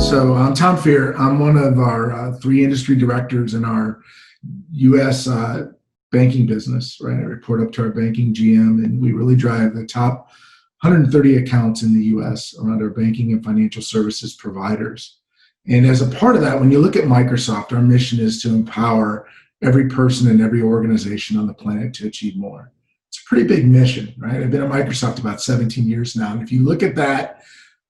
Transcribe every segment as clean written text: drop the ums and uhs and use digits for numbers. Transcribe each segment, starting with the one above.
So I'm Tom Feher. I'm one of our three industry directors in our U.S. Banking business, right? I report up to our banking GM, and we really drive the top 130 accounts in the U.S. around our banking and financial services providers. And as a part of that, when you look at Microsoft, our mission is to empower every person and every organization on the planet to achieve more. It's a pretty big mission, right? I've been at Microsoft about 17 years now. And if you look at that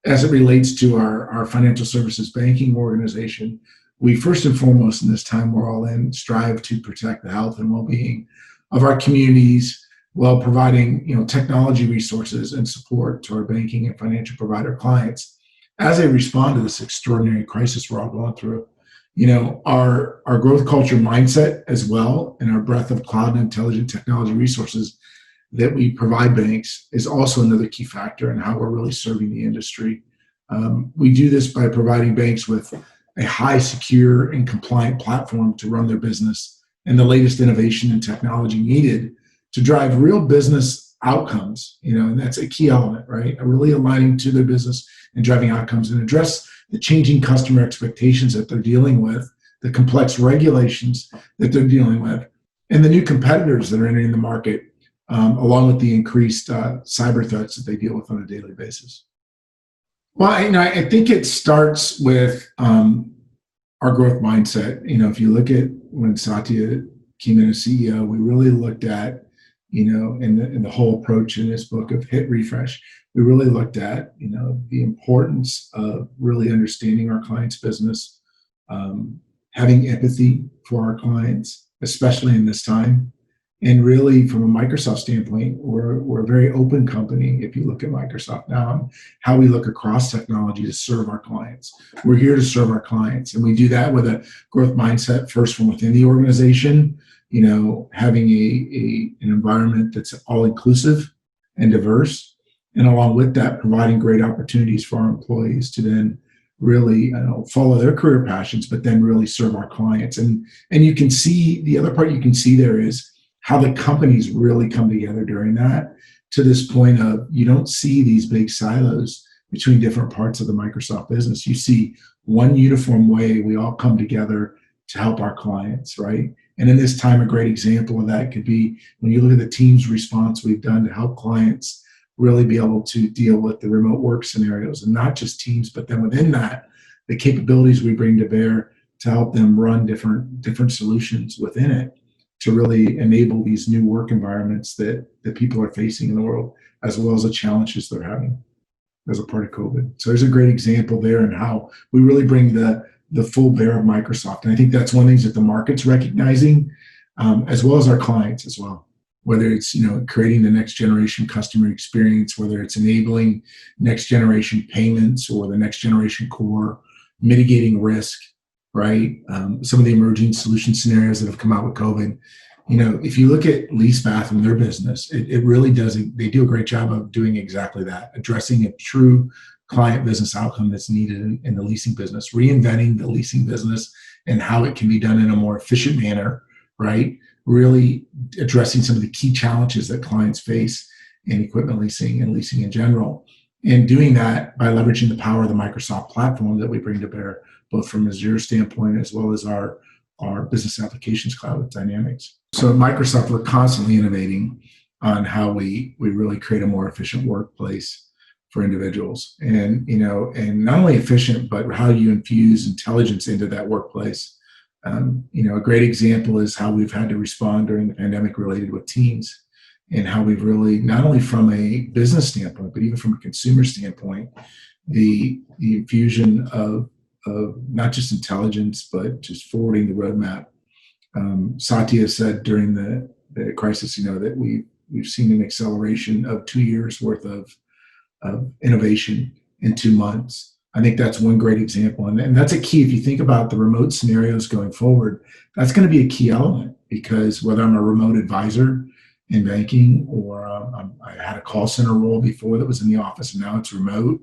as it relates to our financial services banking organization, we first and foremost in this time we're all in strive to protect the health and well-being of our communities while providing technology resources and support to our banking and financial provider clients as they respond to this extraordinary crisis we're all going through. Our growth culture mindset as well, and our breadth of cloud and intelligent technology resources that we provide banks is also another key factor in how we're really serving the industry. We do this by providing banks with a high, secure, and compliant platform to run their business and the latest innovation and technology needed to drive real business outcomes, and that's a key element, right? Really aligning to their business and driving outcomes and address the changing customer expectations that they're dealing with, the complex regulations that they're dealing with, and the new competitors that are entering the market, along with the increased cyber threats that they deal with on a daily basis. Well, I think it starts with our growth mindset. If you look at when Satya came in as CEO, we really looked at, in the whole approach in his book of Hit Refresh, we really looked at, the importance of really understanding our clients' business, having empathy for our clients, especially in this time. And really, from a Microsoft standpoint, we're a very open company. If you look at Microsoft now and how we look across technology to serve our clients, we're here to serve our clients. And we do that with a growth mindset first from within the organization, having an environment that's all inclusive and diverse. And along with that, providing great opportunities for our employees to then really follow their career passions, but then really serve our clients. And you can see, the other part you can see there is how the companies really come together during that, to this point of you don't see these big silos between different parts of the Microsoft business. You see one uniform way we all come together to help our clients, right? And in this time, a great example of that could be when you look at the Teams response we've done to help clients really be able to deal with the remote work scenarios, and not just Teams, but then within that, the capabilities we bring to bear to help them run different solutions within it, to really enable these new work environments that people are facing in the world, as well as the challenges they're having as a part of COVID. So there's a great example there in how we really bring the full bear of Microsoft. And I think that's one of the things that the market's recognizing, as well as our clients as well, whether it's, creating the next generation customer experience, whether it's enabling next generation payments or the next generation core, mitigating risk, right? Some of the emerging solution scenarios that have come out with COVID. If you look at Leasepath and their business, it really does, they do a great job of doing exactly that, addressing a true client business outcome that's needed in the leasing business, reinventing the leasing business and how it can be done in a more efficient manner, right? Really addressing some of the key challenges that clients face in equipment leasing and leasing in general. And doing that by leveraging the power of the Microsoft platform that we bring to bear, both from Azure standpoint as well as our business applications cloud with Dynamics. So at Microsoft, we're constantly innovating on how we really create a more efficient workplace for individuals. And not only efficient, but how you infuse intelligence into that workplace. A great example is how we've had to respond during the pandemic related with Teams, and how we've really, not only from a business standpoint, but even from a consumer standpoint, the infusion of not just intelligence, but just forwarding the roadmap. Satya said during the crisis, that we've seen an acceleration of 2 years worth of innovation in 2 months. I think that's one great example. And that's a key. If you think about the remote scenarios going forward, that's going to be a key element, because whether I'm a remote advisor in banking, or I had a call center role before that was in the office and now it's remote,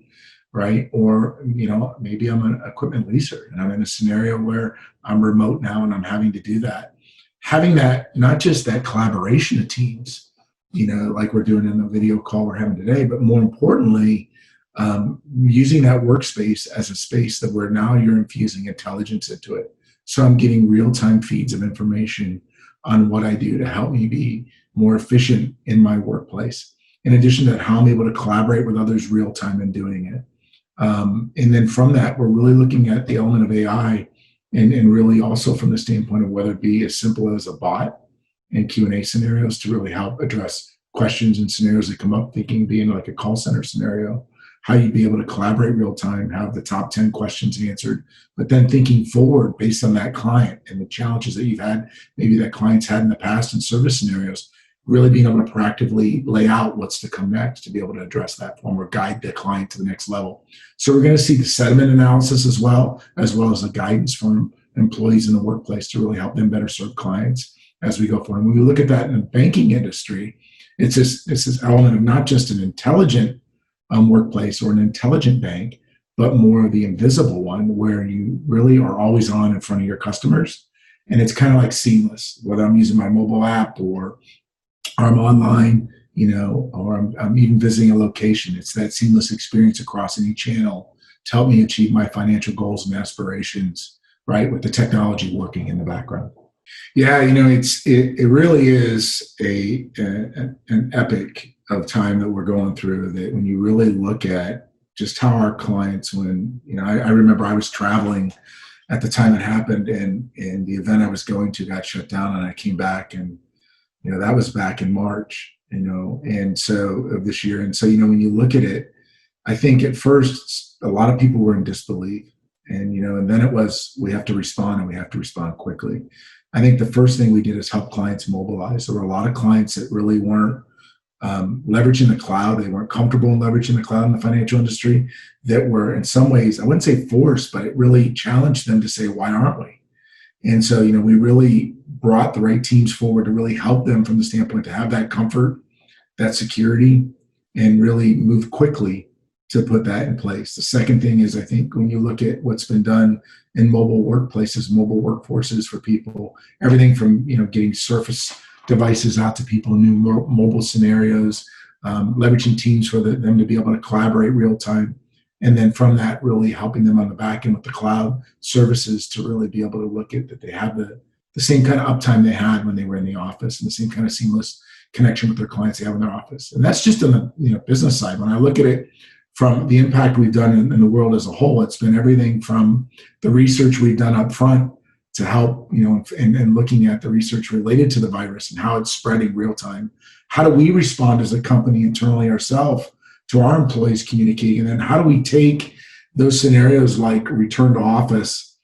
right? Or, maybe I'm an equipment leaser and I'm in a scenario where I'm remote now and I'm having to do that. Having that, not just that collaboration of teams, like we're doing in the video call we're having today, but more importantly, using that workspace as a space that where now you're infusing intelligence into it. So I'm getting real-time feeds of information on what I do to help me be more efficient in my workplace. In addition to that, how I'm able to collaborate with others real time in doing it. And then from that, we're really looking at the element of AI and really also from the standpoint of whether it be as simple as a bot and Q&A scenarios to really help address questions and scenarios that come up, thinking being like a call center scenario, how you'd be able to collaborate real time, have the top 10 questions answered, but then thinking forward based on that client and the challenges that you've had, maybe that clients had in the past in service scenarios, really being able to proactively lay out what's to come next to be able to address that form or guide the client to the next level. So we're going to see the sentiment analysis as well as the guidance from employees in the workplace to really help them better serve clients as we go forward. And when we look at that in the banking industry, it's this element of not just an intelligent workplace or an intelligent bank, but more of the invisible one where you really are always on in front of your customers. And it's kind of like seamless, whether I'm using my mobile app or I'm online, or I'm even visiting a location. It's that seamless experience across any channel to help me achieve my financial goals and aspirations, right? With the technology working in the background. Yeah, it really is an epic of time that we're going through. That when you really look at just how our clients, I remember I was traveling at the time it happened, and the event I was going to got shut down, and I came back, and that was back in March, and so of this year, and so when you look at it, I think at first a lot of people were in disbelief, and then it was we have to respond, and we have to respond quickly. I think the first thing we did is help clients mobilize. There were a lot of clients that really weren't leveraging the cloud. They weren't comfortable in leveraging the cloud in the financial industry, that were in some ways, I wouldn't say forced, but it really challenged them to say, why aren't we? And so, we really brought the right teams forward to really help them from the standpoint to have that comfort, that security, and really move quickly to put that in place. The second thing is, I think when you look at what's been done in mobile workplaces, mobile workforces for people, everything from, getting Surface devices out to people in new mobile scenarios, leveraging teams for them to be able to collaborate real time. And then from that, really helping them on the back end with the cloud services to really be able to look at that they have the same kind of uptime they had when they were in the office and the same kind of seamless connection with their clients they have in their office. And that's just on the business side. When I look at it from the impact we've done in the world as a whole, it's been everything from the research we've done up front to help, and looking at the research related to the virus and how it's spreading real time. How do we respond as a company internally ourselves to our employees communicating? And then how do we take those scenarios like return to office,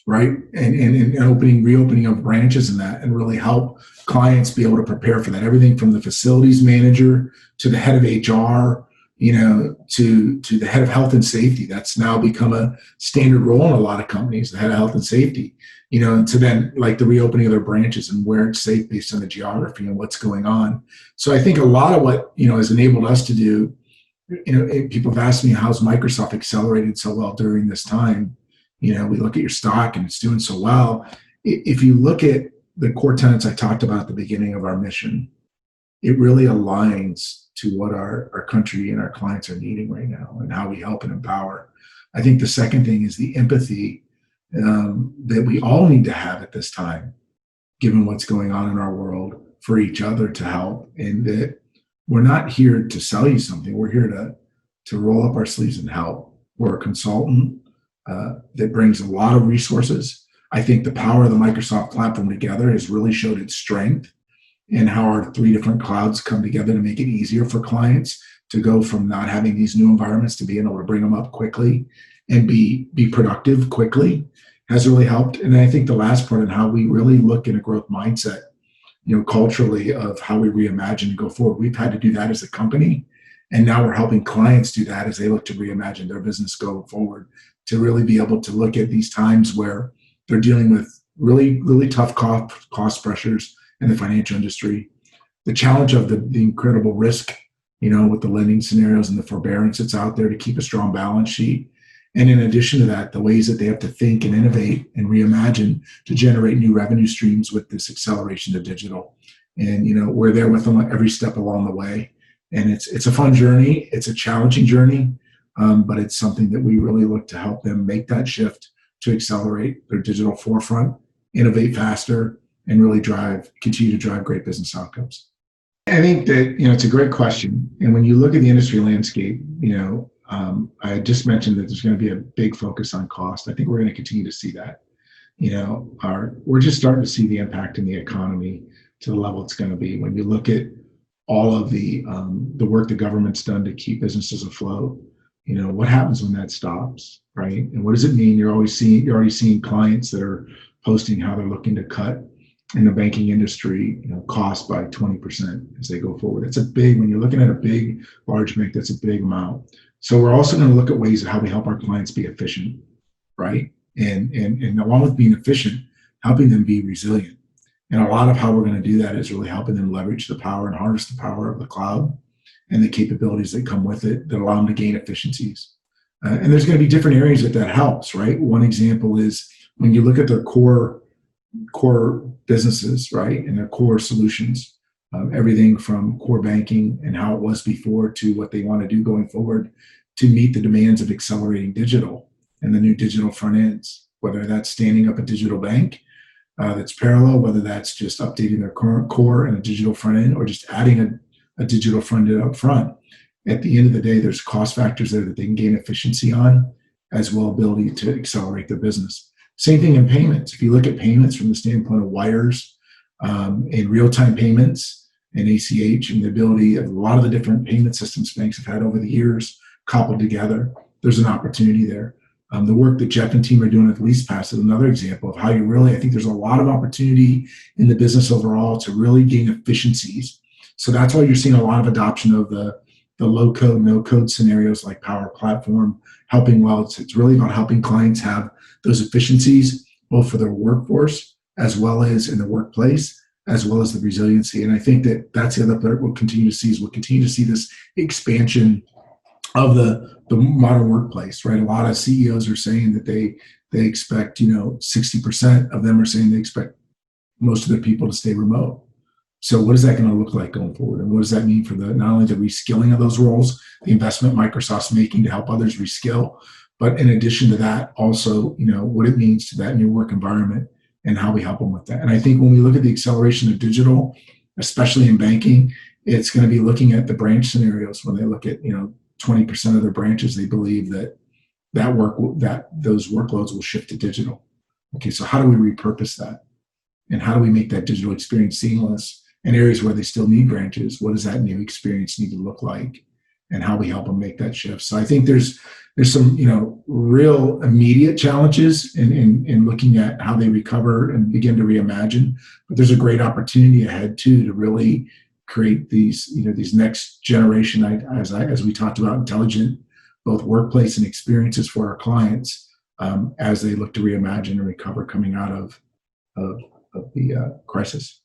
right? And reopening of branches and that, and really help clients be able to prepare for that. Everything from the facilities manager to the head of HR, to the head of health and safety. That's now become a standard role in a lot of companies, the head of health and safety, and to then like the reopening of their branches and where it's safe based on the geography and what's going on. So I think a lot of what, has enabled us to do, people have asked me, how's Microsoft accelerated so well during this time? We look at your stock and it's doing so well. If you look at the core tenets I talked about at the beginning of our mission, it really aligns to what our country and our clients are needing right now and how we help and empower. I think the second thing is the empathy that we all need to have at this time, given what's going on in our world, for each other to help. And that we're not here to sell you something. We're here to roll up our sleeves and help. We're a consultant that brings a lot of resources. I think the power of the Microsoft platform together has really showed its strength and how our 3 different clouds come together to make it easier for clients to go from not having these new environments to being able to bring them up quickly and be productive quickly has really helped. And I think the last part on how we really look in a growth mindset, culturally, of how we reimagine and go forward. We've had to do that as a company. And now we're helping clients do that as they look to reimagine their business going forward, to really be able to look at these times where they're dealing with really, really tough cost pressures in the financial industry, the challenge of the incredible risk, with the lending scenarios and the forbearance that's out there to keep a strong balance sheet. And in addition to that, the ways that they have to think and innovate and reimagine to generate new revenue streams with this acceleration to digital. And, we're there with them every step along the way. And it's a fun journey. It's a challenging journey. but it's something that we really look to help them make that shift to accelerate their digital forefront, innovate faster, and really continue to drive great business outcomes. I think that, it's a great question. And when you look at the industry landscape, I just mentioned that there's going to be a big focus on cost. I think we're going to continue to see that. We're just starting to see the impact in the economy to the level it's going to be. When you look at all of the work the government's done to keep businesses afloat, what happens when that stops, right? And what does it mean? You're already seeing clients that are posting how they're looking to cut in the banking industry, cost by 20% as they go forward. It's when you're looking at a large bank, that's a big amount. So we're also going to look at ways of how we help our clients be efficient, right? And along with being efficient, helping them be resilient. And a lot of how we're going to do that is really helping them leverage the power and harness the power of the cloud and the capabilities that come with it that allow them to gain efficiencies. And there's going to be different areas that helps, right? One example is when you look at their core businesses, right, and their core solutions, everything from core banking and how it was before to what they want to do going forward to meet the demands of accelerating digital and the new digital front ends, whether that's standing up a digital bank that's parallel, whether that's just updating their current core and a digital front end, or just adding a digital front end up front. At the end of the day, there's cost factors there that they can gain efficiency on, as well ability to accelerate their business. Same thing in payments. If you look at payments from the standpoint of wires and real-time payments and ACH and the ability of a lot of the different payment systems banks have had over the years coupled together, there's an opportunity there. The work that Jeff and team are doing with Leasepath is another example of how I think there's a lot of opportunity in the business overall to really gain efficiencies. So that's why you're seeing a lot of adoption of the low-code, no-code scenarios like Power Platform, helping it's really about helping clients have those efficiencies, both for their workforce, as well as in the workplace, as well as the resiliency. And I think that's the other part we'll continue to see this expansion of the modern workplace, right? A lot of CEOs are saying that they expect, 60% of them are saying they expect most of their people to stay remote. So what is that going to look like going forward? And what does that mean for not only the reskilling of those roles, the investment Microsoft's making to help others reskill, but in addition to that, also, what it means to that new work environment and how we help them with that. And I think when we look at the acceleration of digital, especially in banking, it's going to be looking at the branch scenarios. When they look at, 20% of their branches, they believe that those workloads will shift to digital. Okay, so how do we repurpose that? And how do we make that digital experience seamless in areas where they still need branches? What does that new experience need to look like? And how we help them make that shift. So I think there's some, real immediate challenges in looking at how they recover and begin to reimagine. But there's a great opportunity ahead too to really create these next generation, as we talked about, intelligent both workplace and experiences for our clients as they look to reimagine and recover coming out of the crisis.